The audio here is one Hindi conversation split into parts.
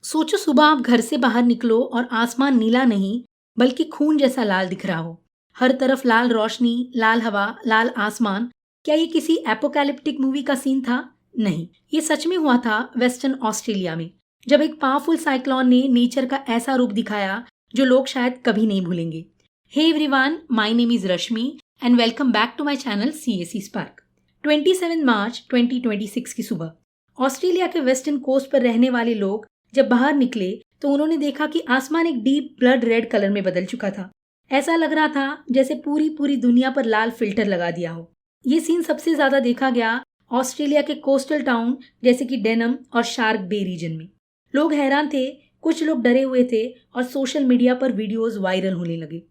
सोचो सुबह आप घर से बाहर निकलो और आसमान नीला नहीं बल्कि खून जैसा लाल दिख रहा हो। हर तरफ लाल रोशनी, लाल हवा, लाल आसमान। क्या ये किसी एपोकैलिप्टिक मूवी का सीन था? नहीं, ये सच में हुआ था वेस्टर्न ऑस्ट्रेलिया में, जब एक पावरफुल साइक्लोन ने नेचर का ऐसा रूप दिखाया जो लोग शायद कभी नहीं भूलेंगे। Hey everyone, my name is Rashmi and welcome back to my channel CAC spark. 27 March 2026 की सुबह ऑस्ट्रेलिया के वेस्टर्न कोस्ट पर रहने वाले लोग जब बाहर निकले तो उन्होंने देखा कि आसमान एक डीप ब्लड रेड कलर में बदल चुका था। ऐसा लग रहा था जैसे पूरी पूरी दुनिया पर लाल फिल्टर लगा दिया हो। ये सीन सबसे ज्यादा देखा गया ऑस्ट्रेलिया के कोस्टल टाउन जैसे कि डेनम और शार्क बे रीजन में। लोग हैरान थे, कुछ लोग डरे हुए थे और सोशल मीडिया पर वीडियोस वायरल होने लगे।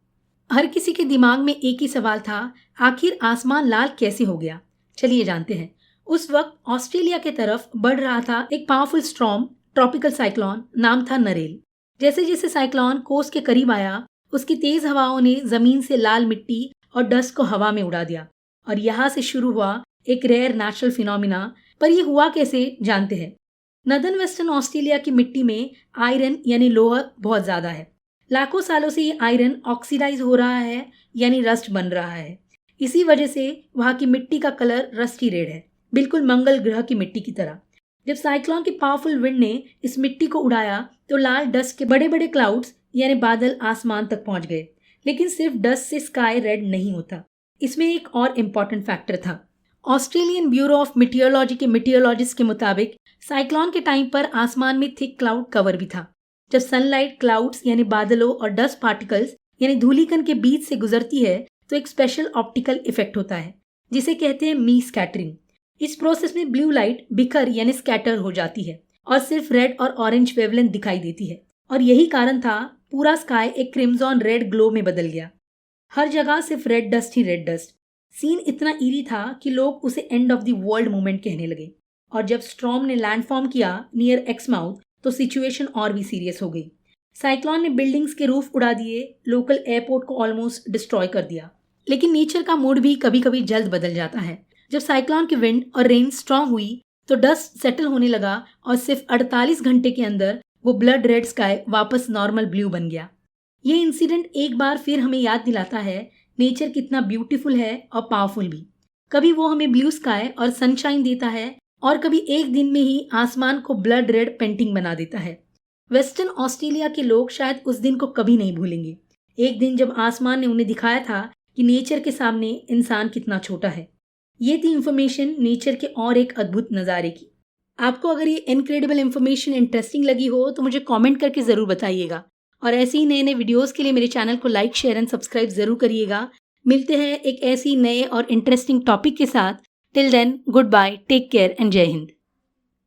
हर किसी के दिमाग में एक ही सवाल था, आखिर आसमान लाल कैसे हो गया? चलिए जानते हैं। उस वक्त ऑस्ट्रेलिया के तरफ बढ़ रहा था एक पावरफुल स्टॉर्म, ट्रॉपिकल साइक्लोन, नाम था नरेल। जैसे जैसे साइक्लोन कोस्ट के करीब आया, उसकी तेज हवाओं ने जमीन से लाल मिट्टी और डस्ट को हवा में उड़ा दिया और यहाँ से शुरू हुआ एक रेयर नेचुरल फिनोमिना। पर यह हुआ कैसे, जानते हैं। नदर्न वेस्टर्न ऑस्ट्रेलिया की मिट्टी में आयरन यानी लोहा बहुत ज्यादा है। लाखों सालों से ये आयरन ऑक्सीडाइज हो रहा है यानी रस्ट बन रहा है। इसी वजह से वहाँ की मिट्टी का कलर रस्टी रेड है, बिल्कुल मंगल ग्रह की मिट्टी की तरह। जब साइक्लोन की पावरफुल विंड ने इस मिट्टी को उड़ाया तो लाल डस्ट के बड़े बड़े क्लाउड्स यानी बादल आसमान तक पहुंच गए। लेकिन सिर्फ डस्ट से स्काई रेड नहीं होता, इसमें एक और इम्पॉर्टेंट फैक्टर था। ऑस्ट्रेलियन ब्यूरो ऑफ मीटियोलॉजी के मीटियोलॉजिस्ट के मुताबिक साइक्लोन के टाइम पर आसमान में थिक क्लाउड कवर भी था। जब सनलाइट क्लाउड्स यानी बादलों और डस्ट पार्टिकल्स यानी धूलिकण के बीच से गुजरती है तो एक स्पेशल ऑप्टिकल इफेक्ट होता है जिसे कहते हैं मी स्कैटरिंग। इस प्रोसेस में ब्लू लाइट बिखर यानी स्कैटर हो जाती है और सिर्फ रेड और ऑरेंज वेवलेंथ दिखाई देती है। और यही कारण था पूरा स्काई एक क्रिम्जॉन रेड ग्लो में बदल गया। हर जगह सिर्फ रेड डस्ट ही रेड डस्ट। सीन इतना ईरी था कि लोग उसे end of the world movement कहने लगे। और जब स्टॉर्म ने लैंडफॉर्म किया नियर एक्समाउथ तो सिचुएशन और भी सीरियस हो गई। साइक्लोन ने बिल्डिंग्स के रूफ उड़ा दिए, लोकल एयरपोर्ट को ऑलमोस्ट डिस्ट्रॉय कर दिया। लेकिन नेचर का मूड भी कभी कभी जल्द बदल जाता है। जब साइक्लोन की विंड और रेन स्ट्रांग हुई तो डस्ट सेटल होने लगा और सिर्फ 48 घंटे के अंदर वो ब्लड रेड स्काई वापस नॉर्मल ब्लू बन गया। ये इंसिडेंट एक बार फिर हमें याद दिलाता है नेचर कितना ब्यूटीफुल है और पावरफुल भी। कभी वो हमें ब्लू स्काई और सनशाइन देता है और कभी एक दिन में ही आसमान को ब्लड रेड पेंटिंग बना देता है। वेस्टर्न ऑस्ट्रेलिया के लोग शायद उस दिन को कभी नहीं भूलेंगे, एक दिन जब आसमान ने उन्हें दिखाया था कि नेचर के सामने इंसान कितना छोटा है। ये थी इन्फॉर्मेशन नेचर के और एक अद्भुत नज़ारे की। आपको अगर ये इनक्रेडिबल इन्फॉर्मेशन इंटरेस्टिंग लगी हो तो मुझे कमेंट करके ज़रूर बताइएगा। और ऐसे ही नए नए वीडियोस के लिए मेरे चैनल को लाइक, शेयर एंड सब्सक्राइब ज़रूर करिएगा। मिलते हैं एक ऐसी नए और इंटरेस्टिंग टॉपिक के साथ। Till then, goodbye, take care and जय हिंद।